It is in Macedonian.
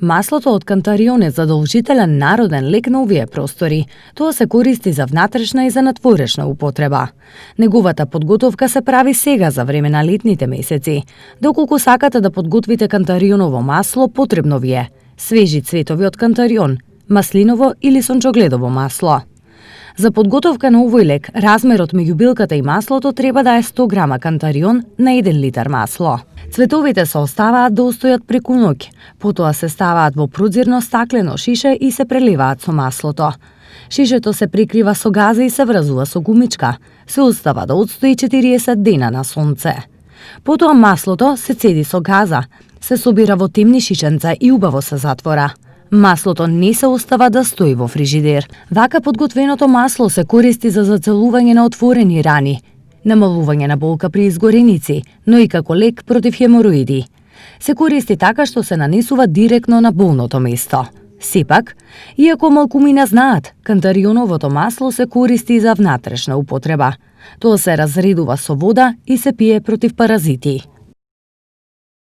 Маслото од кантарион е задолжителен народен лек на овие простори. Тоа се користи за внатрешна и за натворешна употреба. Неговата подготовка се прави сега за време на летните месеци. Доколку сакате да подготвите кантарионово масло, потребно ви е свежи цветови од кантарион, маслиново или сончогледово масло. За подготовка на овој лек, размерот меѓу билката и маслото треба да е 100 грама кантарион на 1 литар масло. Цветовите се оставаат да устојат преку ноќ, потоа се ставаат во прозирно стаклено шише и се преливаат со маслото. Шишето се прикрива со газа и се врзува со гумичка. Се остава да отстои 40 дена на сонце. Потоа маслото се цеди со газа, се собира во темни шишенца и убаво се затвора. Маслото не се остава да стои во фрижидер. Вака подготвеното масло се користи за зацелување на отворени рани, намалување на болка при изгореници, но и како лек против хемороиди. Се користи така што се нанесува директно на болното место. Сепак, иако малкумина знаат, кантарионовото масло се користи за внатрешна употреба. Тоа се разредува со вода и се пие против паразити.